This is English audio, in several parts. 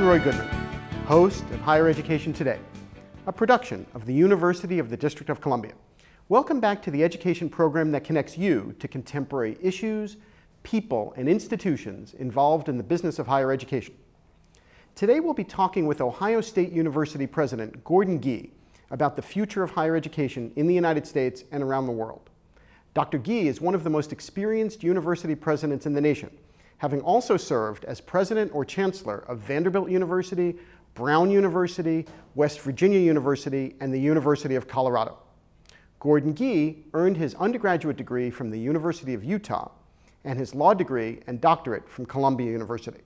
Roy Goodman, host of Higher Education Today, a production of the University of the District of Columbia. Welcome back to the education program that connects you to contemporary issues, people, and institutions involved in the business of higher education. Today we'll be talking with Ohio State University President Gordon Gee about the future of higher education in the United States and around the world. Dr. Gee is one of the most experienced university presidents in the nation, having also served as president or chancellor of Vanderbilt University, Brown University, West Virginia University, and the University of Colorado. Gordon Gee earned his undergraduate degree from the University of Utah and his law degree and doctorate from Columbia University.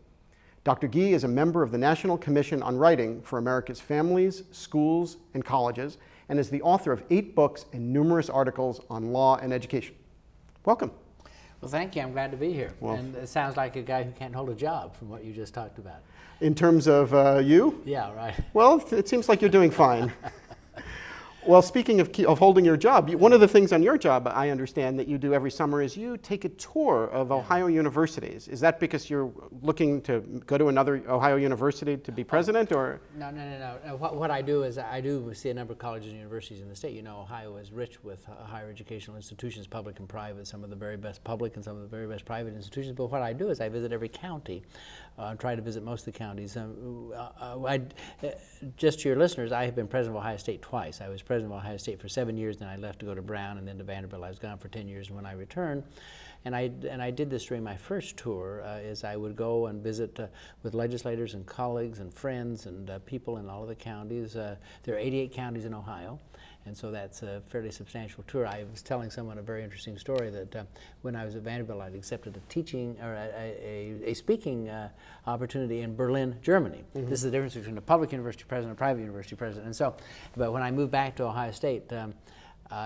Dr. Gee is a member of the National Commission on Writing for America's Families, Schools, and Colleges, and is the author of 8 books and numerous articles on law and education. Welcome. Well, thank you. I'm glad to be here. Well, and it sounds like a guy who can't hold a job from what you just talked about. In terms of you? Yeah, right. Well, it seems like you're doing fine. Well, speaking of holding your job, one of the things on your job, I understand, that you do every summer is you take a tour of Ohio universities. Is that because you're looking to go to another Ohio university to be president, or? No. What I do is I do see a number of colleges and universities in the state. You know, Ohio is rich with higher educational institutions, public and private, some of the very best public and some of the very best private institutions. But what I do is I visit every county. Try to visit most of the counties. Just to your listeners, I have been president of Ohio State twice. I was president of Ohio State for 7 years, then I left to go to Brown and then to Vanderbilt. I was gone for 10 years, and when I returned, and I did this during my first tour, is I would go and visit with legislators and colleagues and friends and people in all of the counties. There are 88 counties in Ohio. And so that's a fairly substantial tour. I was telling someone a very interesting story that when I was at Vanderbilt, I'd accepted a teaching or a speaking opportunity in Berlin, Germany. Mm-hmm. This is the difference between a public university president and a private university president. And so, but when I moved back to Ohio State,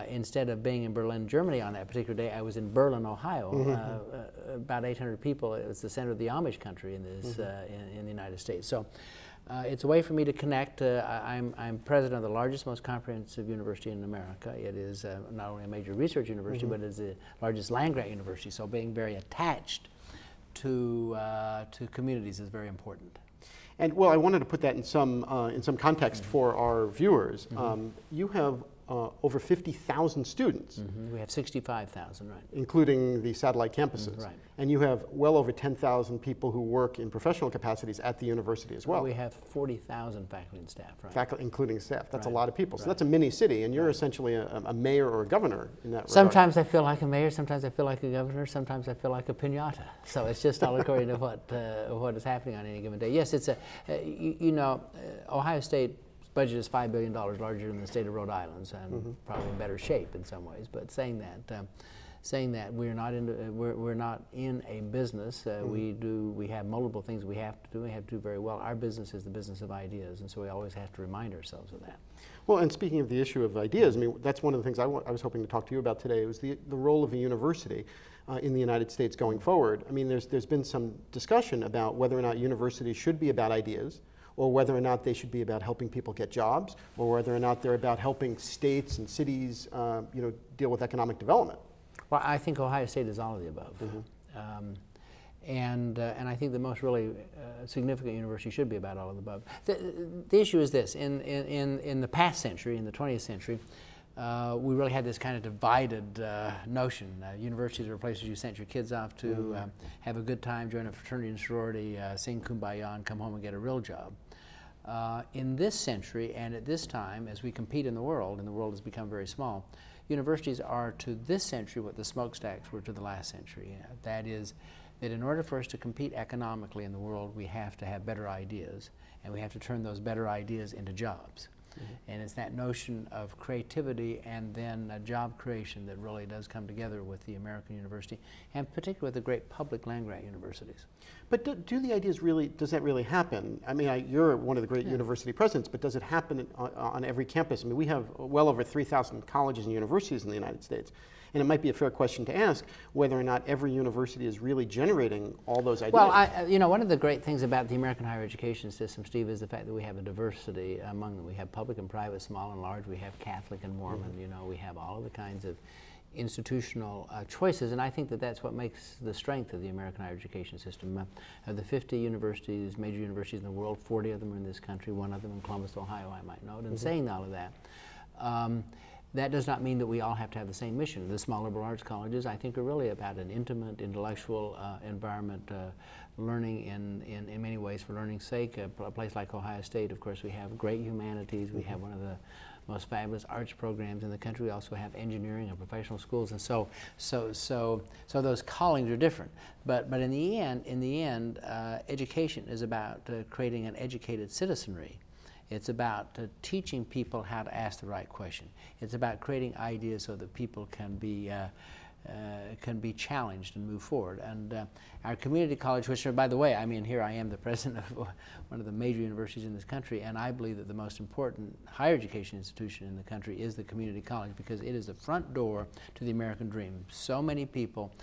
instead of being in Berlin, Germany on that particular day, I was in Berlin, Ohio. Mm-hmm. About 800 people. It was the center of the Amish country in this mm-hmm. in the United States. So. It's a way for me to connect. I'm president of the largest, most comprehensive university in America. It is not only a major research university, mm-hmm. but it is the largest land-grant university. So being very attached to communities is very important. And well, I wanted to put that in some context mm-hmm. for our viewers. Mm-hmm. You have over 50,000 students. Mm-hmm. We have 65,000, right. Including the satellite campuses. Mm-hmm. Right. And you have well over 10,000 people who work in professional capacities at the university as well. We have 40,000 faculty and staff, right. Faculty, including staff. That's right. a lot of people. So right. that's a mini city, and you're essentially a mayor or a governor in that regard. Sometimes I feel like a mayor, sometimes I feel like a governor, sometimes I feel like a piñata. So it's just all according to what is happening on any given day. Yes, it's you know, Ohio State budget is $5 billion larger than the state of Rhode Island's, and mm-hmm. probably in better shape in some ways. But saying that we're not in a business. Mm-hmm. We have multiple things we have to do. We have to do very well. Our business is the business of ideas, and so we always have to remind ourselves of that. Well, and speaking of the issue of ideas, I mean, that's one of the things I was hoping to talk to you about today. It was the role of a university in the United States going forward. I mean, there's been some discussion about whether or not universities should be about ideas, or whether or not they should be about helping people get jobs, or whether or not they're about helping states and cities, deal with economic development. Well, I think Ohio State is all of the above, mm-hmm. And I think the most really significant university should be about all of the above. The issue is this: in the past century, in the 20th century, we really had this kind of divided notion. Universities were places you sent your kids off to mm-hmm. Have a good time, join a fraternity and sorority, sing Kumbaya, and come home and get a real job. In this century and at this time, as we compete in the world, and the world has become very small, universities are to this century what the smokestacks were to the last century. That is, that in order for us to compete economically in the world, we have to have better ideas, and we have to turn those better ideas into jobs. Mm-hmm. And it's that notion of creativity and then job creation that really does come together with the American university, and particularly with the great public land-grant universities. But do the ideas really, does that really happen? I mean, you're one of the great university presidents, but does it happen on every campus? I mean, we have well over 3,000 colleges and universities in the United States. And it might be a fair question to ask whether or not every university is really generating all those ideas. Well, you know, one of the great things about the American higher education system, Steve, is the fact that we have a diversity among them. We have public and private, small and large. We have Catholic and Mormon. Mm-hmm. You know, we have all of the kinds of institutional choices, and I think that that's what makes the strength of the American higher education system. Of the 50 universities, major universities in the world, 40 of them are in this country, one of them in Columbus, Ohio, I might note. And saying all of that, that does not mean that we all have to have the same mission. The small liberal arts colleges, I think, are really about an intimate, intellectual environment, learning in many ways for learning's sake. A place like Ohio State, of course, we have great humanities. We have one of the most fabulous arts programs in the country. We also have engineering and professional schools, and so those callings are different. But in the end, education is about creating an educated citizenry. It's about teaching people how to ask the right question. It's about creating ideas so that people can be challenged and move forward. And our community college, which, by the way, I mean, here I am the president of one of the major universities in this country, and I believe that the most important higher education institution in the country is the community college, because it is the front door to the American dream. So many people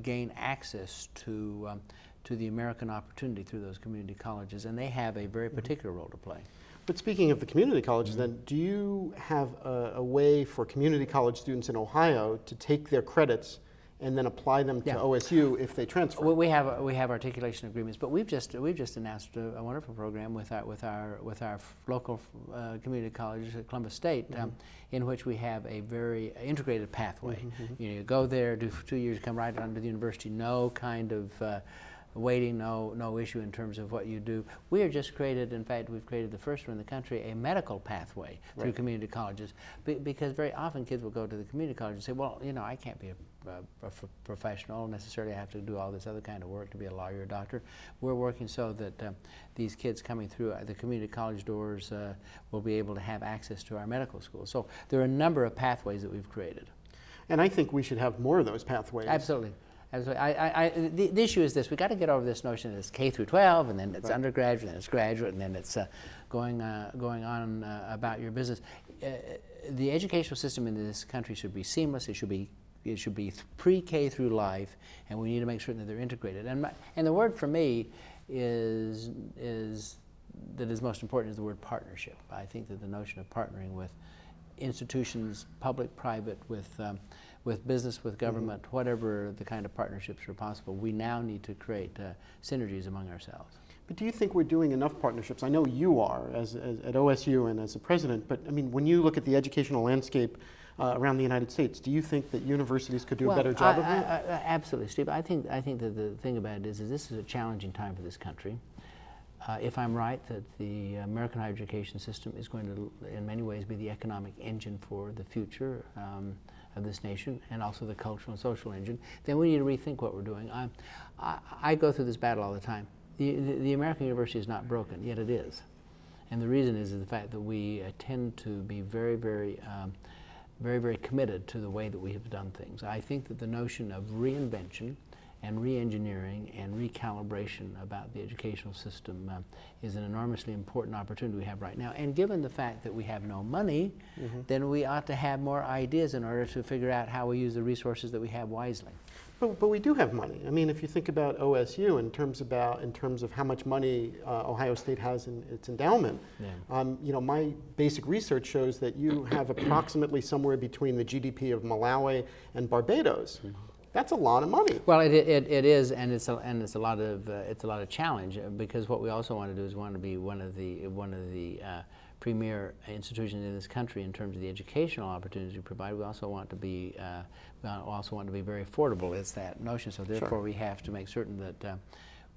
gain access to the American opportunity through those community colleges, and they have a very particular role to play. But speaking of the community colleges, then, do you have a way for community college students in Ohio to take their credits and then apply them to OSU if they transfer? We have articulation agreements, but we've just announced a wonderful program with our local community college at Columbus State, in which we have a very integrated pathway. You know, you go there, do 2 years, come right onto the university, no kind of waiting, no issue in terms of what you do. We are just created, in fact, we've created the first one in the country, a medical pathway through community colleges, because very often kids will go to the community college and say, well, you know, I can't be a professional necessarily. I have to do all this other kind of work to be a lawyer or doctor. We're working so that these kids coming through the community college doors will be able to have access to our medical school. So there are a number of pathways that we've created. And I think we should have more of those pathways. Absolutely. Absolutely. The issue is this: we got to get over this notion that it's K through 12, and then it's undergraduate, and then it's graduate, and then it's going on about your business. The educational system in this country should be seamless. It should be pre-K through life, and we need to make certain that they're integrated. And the word for me is most important is the word partnership. I think that the notion of partnering with institutions, public, private, with business, with government, whatever the kind of partnerships are possible, we now need to create synergies among ourselves. But do you think we're doing enough partnerships? I know you are at OSU and as a president, but I mean, when you look at the educational landscape around the United States, do you think that universities could do a better job of that? Absolutely, Steve. I think that the thing about it is this is a challenging time for this country. If I'm right that the American higher education system is going to, in many ways, be the economic engine for the future of this nation, and also the cultural and social engine, then we need to rethink what we're doing. I go through this battle all the time. The American university is not broken, yet it is. And the reason is the fact that we tend to be very, very committed to the way that we have done things. I think that the notion of reinvention and re-engineering and recalibration about the educational system is an enormously important opportunity we have right now. And given the fact that we have no money, then we ought to have more ideas in order to figure out how we use the resources that we have wisely. But we do have money. I mean, if you think about OSU in terms of how much money Ohio State has in its endowment, you know, my basic research shows that you have approximately somewhere between the GDP of Malawi and Barbados. That's a lot of money. Well, it is, and it's a lot of challenge, because what we also want to do is want to be one of the premier institutions in this country in terms of the educational opportunities we provide. We also want to be very affordable. It's that notion. So therefore, we have to make certain that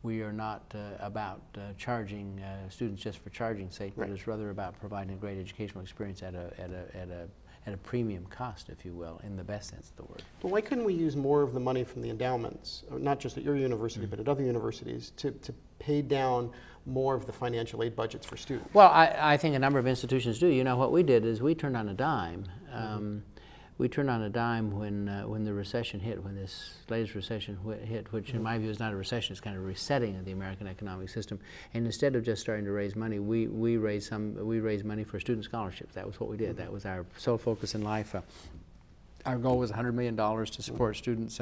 we are not about charging students just for charging's sake, but it's rather about providing a great educational experience at a premium cost, if you will, in the best sense of the word. But why couldn't we use more of the money from the endowments, not just at your university, but at other universities, to pay down more of the financial aid budgets for students? Well, I think a number of institutions do. You know, what we did is we turned on a dime. We turned on a dime when the recession hit, when this latest recession hit, which in my view is not a recession, it's kind of a resetting of the American economic system. And instead of just starting to raise money, we raised money for student scholarships. That was what we did. That was our sole focus in life. Our goal was $100 million to support students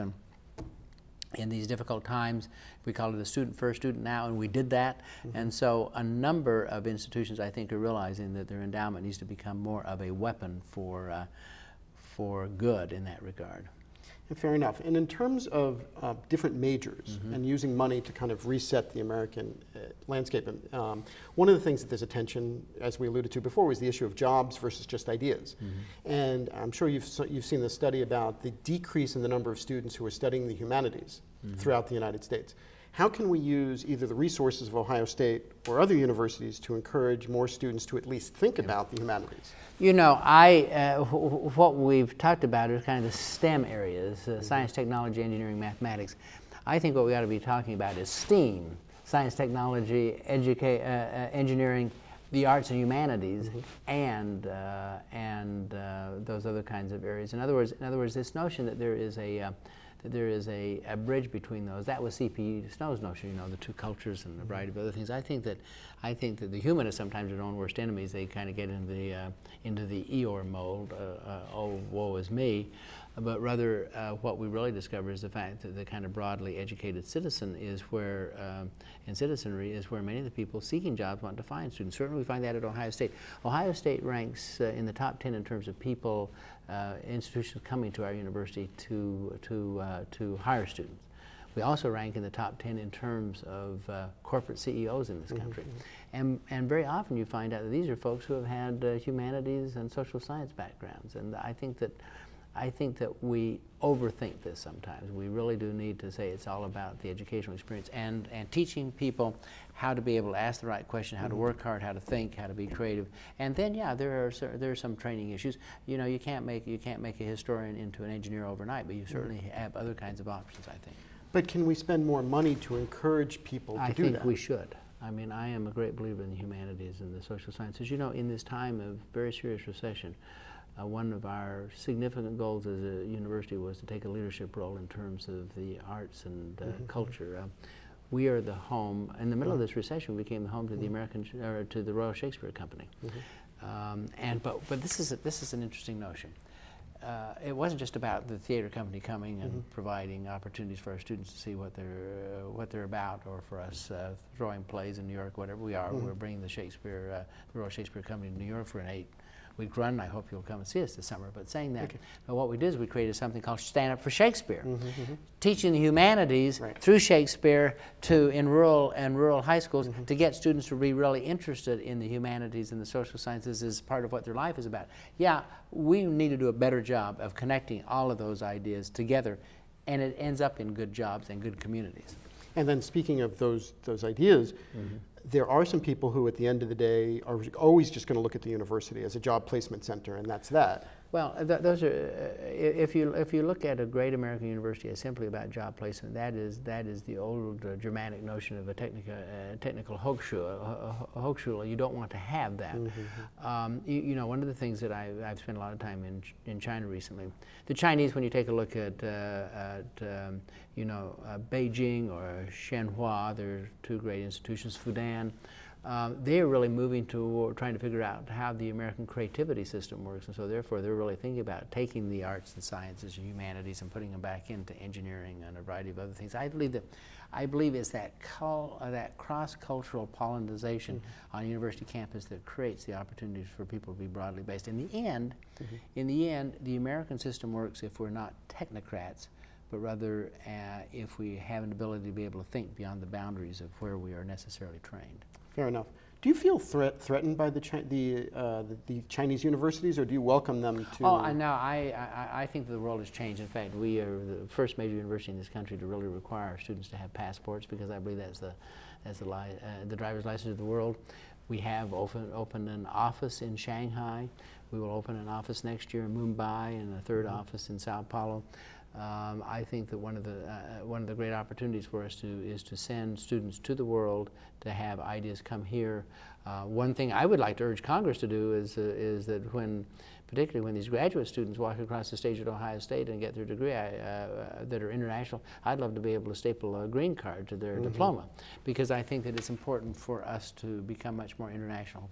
in these difficult times. We called it a student first, student now, and we did that. And so a number of institutions, I think, are realizing that their endowment needs to become more of a weapon for for good in that regard. Fair enough. And in terms of different majors and using money to kind of reset the American landscape, one of the things that there's attention, as we alluded to before, was the issue of jobs versus just ideas. And I'm sure you've seen the study about the decrease in the number of students who are studying the humanities throughout the United States. How can we use either the resources of Ohio State or other universities to encourage more students to at least think about the humanities? You know, what we've talked about is kind of the STEM areas, science, technology, engineering, mathematics. I think what we ought to be talking about is STEAM, science, technology, engineering, the arts and humanities, and those other kinds of areas. In other words, this notion that there is a bridge between those. That was C.P. Snow's notion, you know, the two cultures and a variety of other things. I think that the humanists sometimes are their own worst enemies. They kind of get into the Eeyore mold, oh, woe is me. But rather, what we really discover is the fact that the kind of broadly educated citizen is where, and citizenry is where many of the people seeking jobs want to find students. Certainly we find that at Ohio State. Ohio State ranks in the top 10 in terms of people, institutions coming to our university to hire students. We also rank in the top 10 in terms of corporate CEOs in this country. And very often you find out that these are folks who have had humanities and social science backgrounds. And I think that we overthink this sometimes. We really do need to say it's all about the educational experience and teaching people how to be able to ask the right question, how to work hard, how to think, how to be creative. And then, yeah, there are some training issues. You know, you can't make a historian into an engineer overnight, but you certainly have other kinds of options, I think. But can we spend more money to encourage people to do that? I think we should. I mean, I am a great believer in the humanities and the social sciences. You know, in this time of very serious recession, one of our significant goals as a university was to take a leadership role in terms of the arts and culture. We are the home, in the middle of this recession, we became the home to the to the Royal Shakespeare Company. But this is an interesting notion. It wasn't just about the theater company coming and providing opportunities for our students to see what they're about, or for us throwing plays in New York, whatever we are. We're bringing the Royal Shakespeare Company to New York for an 8-week run. I hope you'll come and see us this summer. But saying that, what we did is we created something called Stand Up for Shakespeare, teaching the humanities through Shakespeare in rural high schools to get students to be really interested in the humanities and the social sciences as part of what their life is about. Yeah, we need to do a better job of connecting all of those ideas together, and it ends up in good jobs and good communities. And then speaking of those ideas, there are some people who at the end of the day are always just going to look at the university as a job placement center, and that's that. Well, those are, if you look at a great American university as simply about job placement, that is the old Germanic notion of a technical Hochschule. You don't want to have that. You know, one of the things that I've spent a lot of time in China recently, the Chinese, when you take a look at you know, Beijing or Shenhua, they're two great institutions, Fudan. They are really moving to trying to figure out how the American creativity system works, and so therefore they're really thinking about taking the arts and sciences and humanities and putting them back into engineering and a variety of other things. I believe it's that cross-cultural pollinization on a university campus that creates the opportunities for people to be broadly based. In the end, the American system works if we're not technocrats, but rather if we have an ability to be able to think beyond the boundaries of where we are necessarily trained. Fair enough. Do you feel threatened by the Chinese universities, or do you welcome them to? Oh, no, I think the world has changed. In fact, we are the first major university in this country to really require our students to have passports, because I believe that's the driver's license of the world. We have opened an office in Shanghai. We will open an office next year in Mumbai, and a third office in Sao Paulo. I think that one of the great opportunities for us is to send students to the world to have ideas come here. One thing I would like to urge Congress to do is that particularly when these graduate students walk across the stage at Ohio State and get their degree that are international, I'd love to be able to staple a green card to their diploma, because I think that it's important for us to become much more international,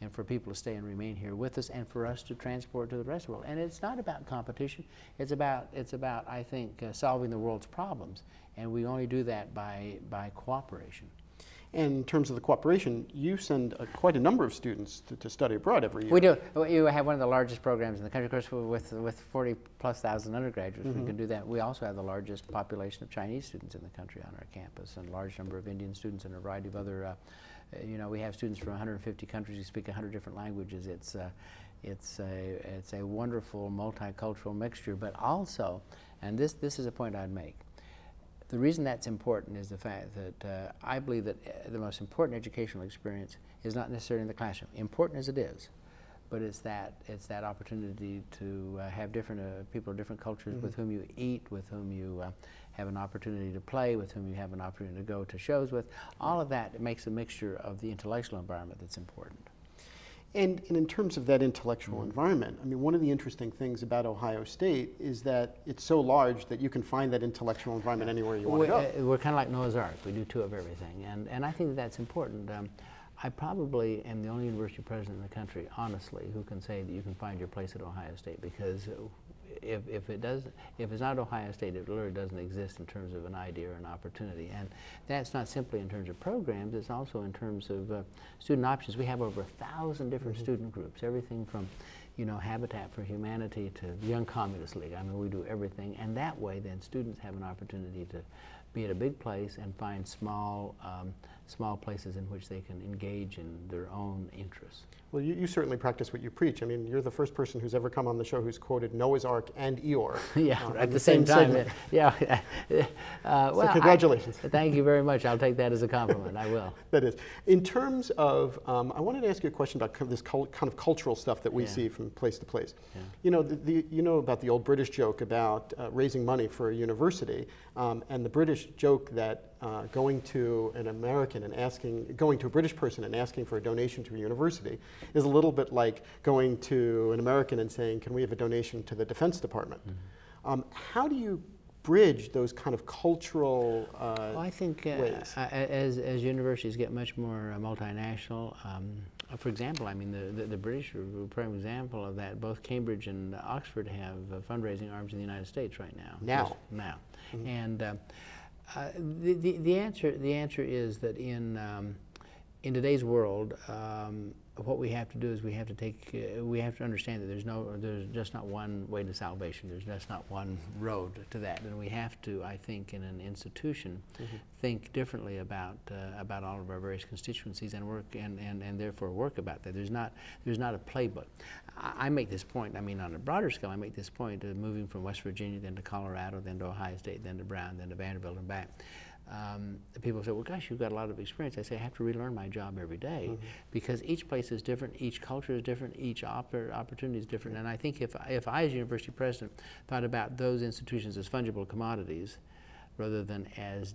and for people to stay and remain here with us, and for us to transport to the rest of the world. And it's not about competition. It's about I think, solving the world's problems, and we only do that by cooperation. And in terms of the cooperation, you send quite a number of students to study abroad every year. We do. You have one of the largest programs in the country. Of course, with 40,000+ undergraduates, we can do that. We also have the largest population of Chinese students in the country on our campus, and a large number of Indian students and a variety of other, we have students from 150 countries who speak 100 different languages. It's a wonderful multicultural mixture, but also, and this is a point I'd make, the reason that's important is the fact that I believe that the most important educational experience is not necessarily in the classroom, important as it is, but it's that opportunity to have different people of different cultures with whom you eat, with whom you have an opportunity to play, with whom you have an opportunity to go to shows with. All of that makes a mixture of the intellectual environment that's important. And in terms of that intellectual environment, I mean, one of the interesting things about Ohio State is that it's so large that you can find that intellectual environment anywhere you want to go. We're kind of like Noah's Ark. We do two of everything. And I think that's important. I probably am the only university president in the country, honestly, who can say that you can find your place at Ohio State, because if it's not Ohio State, it literally doesn't exist in terms of an idea or an opportunity. And that's not simply in terms of programs, it's also in terms of student options. We have over 1,000 different student groups, everything from, Habitat for Humanity to the Young Communist League. I mean, we do everything. And that way, then, students have an opportunity to be at a big place and find small places in which they can engage in their own interests. Well, you certainly practice what you preach. I mean, you're the first person who's ever come on the show who's quoted Noah's Ark and Eeyore. At the same time. So congratulations. Thank you very much. I'll take that as a compliment. I will. That is. In terms of, I wanted to ask you a question about this kind of cultural stuff that we see from place to place. Yeah. You know about the old British joke about raising money for a university, and the British joke that going to a British person and asking for a donation to a university is a little bit like going to an American and saying, can we have a donation to the Defense Department? How do you bridge those kind of cultural well, I think ways? As universities get much more multinational, for example, I mean, the British are a prime example of that. Both Cambridge and Oxford have fundraising arms in the United States right now. Now. And the answer is that in today's world, what we have to do is we have to understand that there's just not one way to salvation. There's just not one road to that, and we have to, I think, in an institution, think differently about all of our various constituencies and work and therefore work about that. There's not a playbook. I make this point. I mean, on a broader scale, I make this point of moving from West Virginia, then to Colorado, then to Ohio State, then to Brown, then to Vanderbilt, and back. People say, well, gosh, you've got a lot of experience. I say, I have to relearn my job every day because each place is different, each culture is different, each opportunity is different. And I think if I, as university president, thought about those institutions as fungible commodities rather than as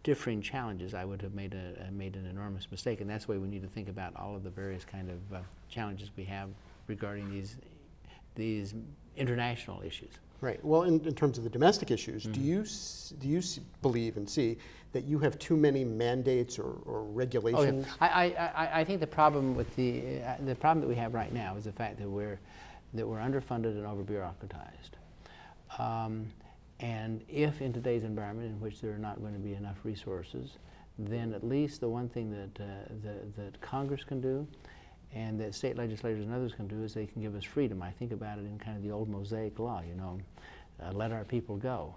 differing challenges, I would have made an enormous mistake. And that's why we need to think about all of the various kind of challenges we have regarding these international issues. Right. Well, in terms of the domestic issues, do you believe and see that you have too many mandates or regulations? Oh, yeah. I think the problem with the problem that we have right now is the fact that we're underfunded and over-bureaucratized. And if in today's environment in which there are not going to be enough resources, then at least the one thing that Congress can do and that state legislators and others can do is they can give us freedom. I think about it in kind of the old Mosaic law, let our people go.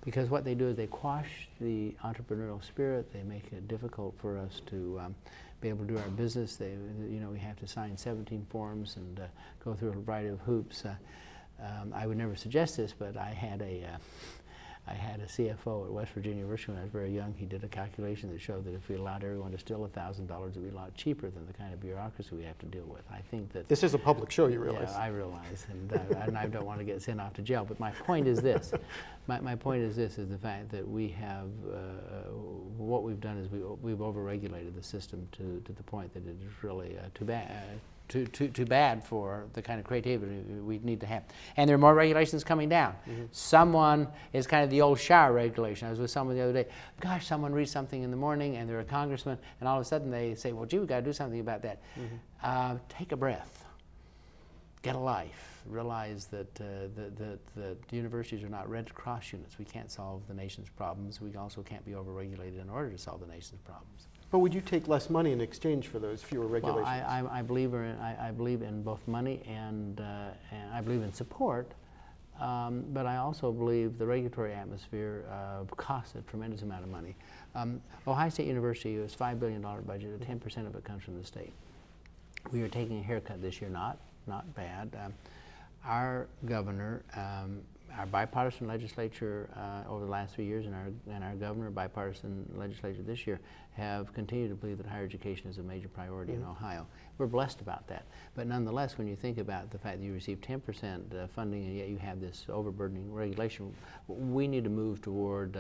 Because what they do is they quash the entrepreneurial spirit, they make it difficult for us to be able to do our business. We have to sign 17 forms and go through a variety of hoops. I would never suggest this, but I had a CFO at West Virginia University when I was very young. He did a calculation that showed that if we allowed everyone to steal $1,000, it would be a lot cheaper than the kind of bureaucracy we have to deal with. I think that this is a public show, you realize. Yeah, I realize, and I don't want to get sent off to jail. But my point is this: my point is this: is the fact that we have what we've done is we've overregulated the system to the point that it is really too bad. Too bad for the kind of creativity we need to have. And there are more regulations coming down. Someone is kind of the old shower regulation. I was with someone the other day. Gosh, someone reads something in the morning and they're a congressman, and all of a sudden they say, well, gee, we've got to do something about that. Take a breath. Get a life. Realize that the universities are not Red Cross units. We can't solve the nation's problems. We also can't be overregulated in order to solve the nation's problems. But would you take less money in exchange for those fewer regulations? Well, I believe in both money and I believe in support, but I also believe the regulatory atmosphere costs a tremendous amount of money. Ohio State University has a $5 billion budget, and 10% of it comes from the state. We are taking a haircut this year, not bad. Our governor, our bipartisan legislature over the last 3 years, and our governor, bipartisan legislature this year, have continued to believe that higher education is a major priority in Ohio. We're blessed about that. But nonetheless, when you think about the fact that you receive 10% funding and yet you have this overburdening regulation, we need to move toward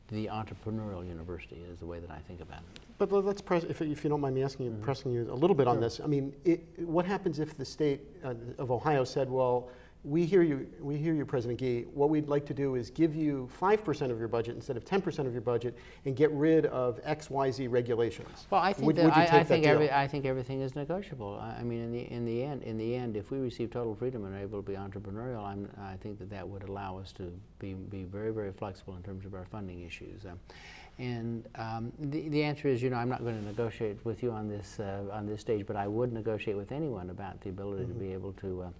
the entrepreneurial university is the way that I think about it. But let's press, if you don't mind me asking you, pressing you a little bit on this. I mean, what happens if the state of Ohio said, well, we hear you, President Gee. What we'd like to do is give you 5% of your budget instead of 10% of your budget, and get rid of X, Y, Z regulations. Well, I think I think everything is negotiable. I mean, in the end, if we receive total freedom and are able to be entrepreneurial, I think that would allow us to be very, very flexible in terms of our funding issues. And the answer is, I'm not going to negotiate with you on this stage, but I would negotiate with anyone about the ability to be able to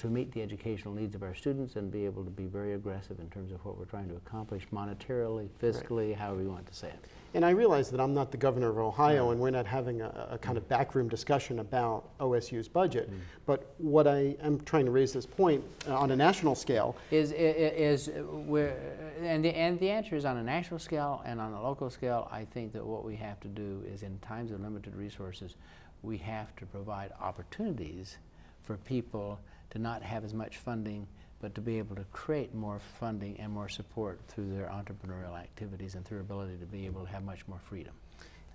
meet the educational needs of our students and be able to be very aggressive in terms of what we're trying to accomplish monetarily, fiscally, however you want to say it. And I realize that I'm not the governor of Ohio, and we're not having a kind of backroom discussion about OSU's budget. But what I am trying to raise this point on a national scale and the answer is on a national scale and on a local scale. I think that what we have to do is, in times of limited resources, we have to provide opportunities for people to not have as much funding, but to be able to create more funding and more support through their entrepreneurial activities and through ability to be able to have much more freedom.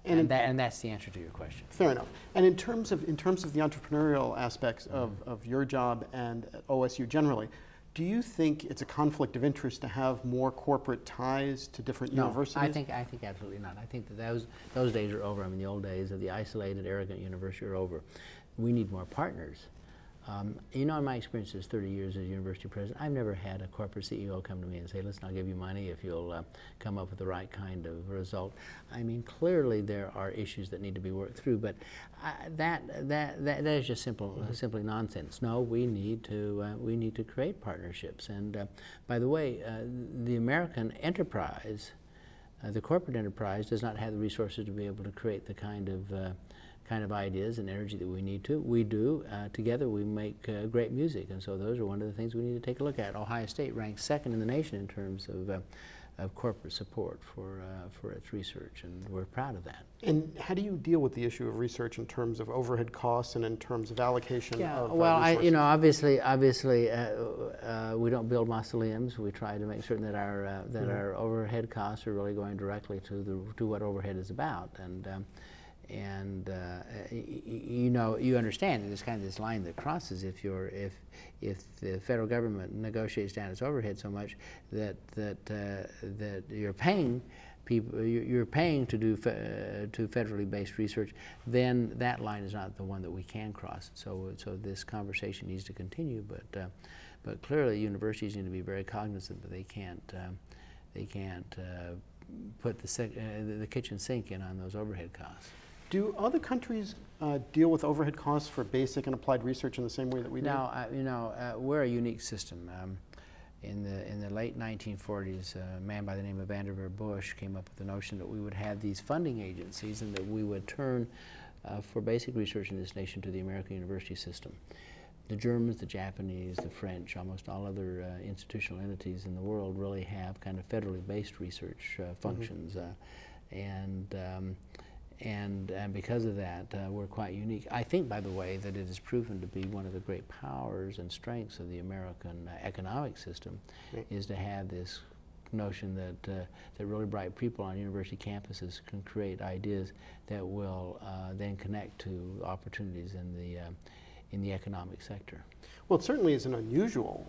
And that's the answer to your question. Fair enough. And in terms of the entrepreneurial aspects of your job and OSU generally, do you think it's a conflict of interest to have more corporate ties to different universities? I think absolutely not. I think that those days are over. I mean, the old days of the isolated, arrogant university are over. We need more partners. In my experience as 30 years as university president, I've never had a corporate CEO come to me and say, listen, I'll give you money if you'll come up with the right kind of result. I mean, clearly there are issues that need to be worked through, but that is just simply nonsense. No, we need to create partnerships. And by the way, the American enterprise, the corporate enterprise, does not have the resources to be able to create the kind of ideas and energy that we need to. We do. Together we make great music, and so those are one of the things we need to take a look at. Ohio State ranks second in the nation in terms of corporate support for its research, and we're proud of that. And how do you deal with the issue of research in terms of overhead costs and in terms of allocation of resources? Obviously, we don't build mausoleums. We try to make certain that our overhead costs are really going directly to what overhead is about. You understand that there's kind of this line that crosses if the federal government negotiates down its overhead so much that you're paying people, you're paying to do to federally based research, then that line is not the one that we can cross. So this conversation needs to continue, but clearly universities need to be very cognizant that they can't put the kitchen sink in on those overhead costs. Do other countries deal with overhead costs for basic and applied research in the same way that we do? No, we're a unique system. In the late 1940s, a man by the name of Vannevar Bush came up with the notion that we would have these funding agencies and that we would turn for basic research in this nation to the American university system. The Germans, the Japanese, the French, almost all other institutional entities in the world really have kind of federally based research functions. And because of that, we're quite unique. I think, by the way, that it has proven to be one of the great powers and strengths of the American economic system, is to have this notion that really bright people on university campuses can create ideas that will then connect to opportunities in the economic sector. Well, it certainly is an unusual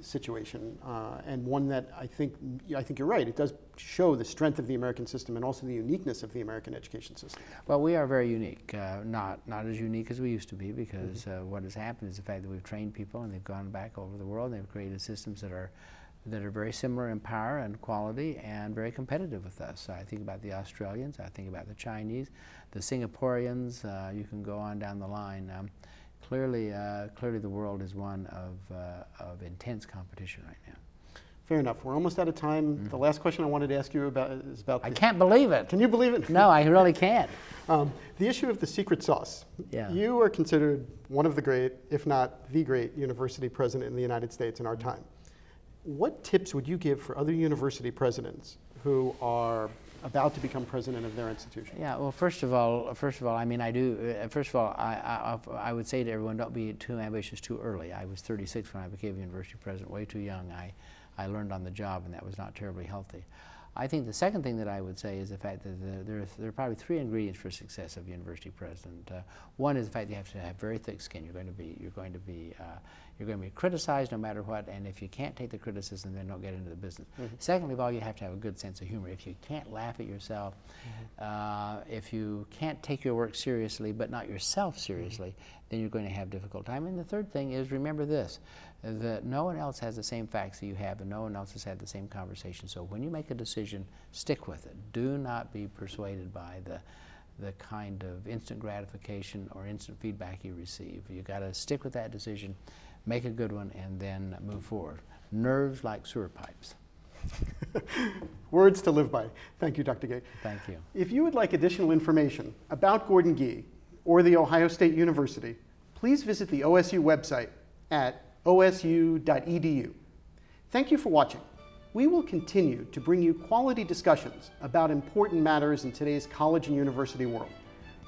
situation, and one that I think you're right. It does show the strength of the American system and also the uniqueness of the American education system. Well, we are very unique, not as unique as we used to be, because what has happened is the fact that we've trained people and they've gone back over the world and they've created systems that are that are very similar in power and quality and very competitive with us. So I think about the Australians, I think about the Chinese, the Singaporeans, you can go on down the line. Clearly the world is one of intense competition right now. Fair enough. We're almost out of time. The last question I wanted to ask you about is about I can't believe it. Can you believe it? No, I really can't. The issue of the secret sauce. Yeah. You are considered one of the great, if not the great, university president in the United States in our time. What tips would you give for other university presidents who are about to become president of their institution? Yeah, well, first of all, I mean, I would say to everyone, don't be too ambitious too early. I was 36 when I became university president, way too young. I learned on the job, and that was not terribly healthy. I think the second thing that I would say is the fact that there are probably 3 ingredients for success of a university president. One is the fact that you have to have very thick skin. You're going to be criticized no matter what, and if you can't take the criticism, then don't get into the business. Secondly of all, you have to have a good sense of humor. If you can't laugh at yourself, if you can't take your work seriously, but not yourself seriously, then you're going to have a difficult time. And the third thing is, remember this, that no one else has the same facts that you have, and no one else has had the same conversation. So when you make a decision, stick with it. Do not be persuaded by the kind of instant gratification or instant feedback you receive. You got to stick with that decision, make a good one, and then move forward. Nerves like sewer pipes. Words to live by. Thank you, Dr. Gay. Thank you. If you would like additional information about Gordon Gee or The Ohio State University, please visit the OSU website at osu.edu. Thank you for watching. We will continue to bring you quality discussions about important matters in today's college and university world.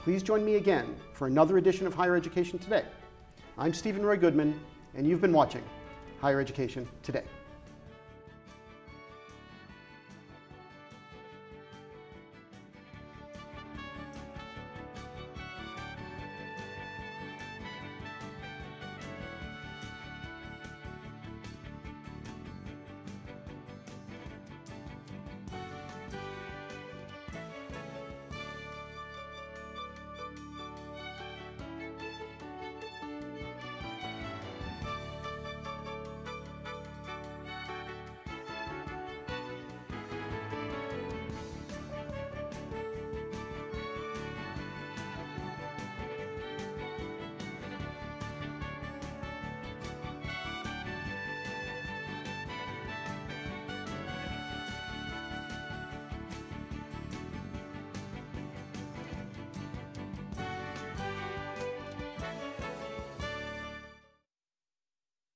Please join me again for another edition of Higher Education Today. I'm Steven Roy Goodman, and you've been watching Higher Education Today.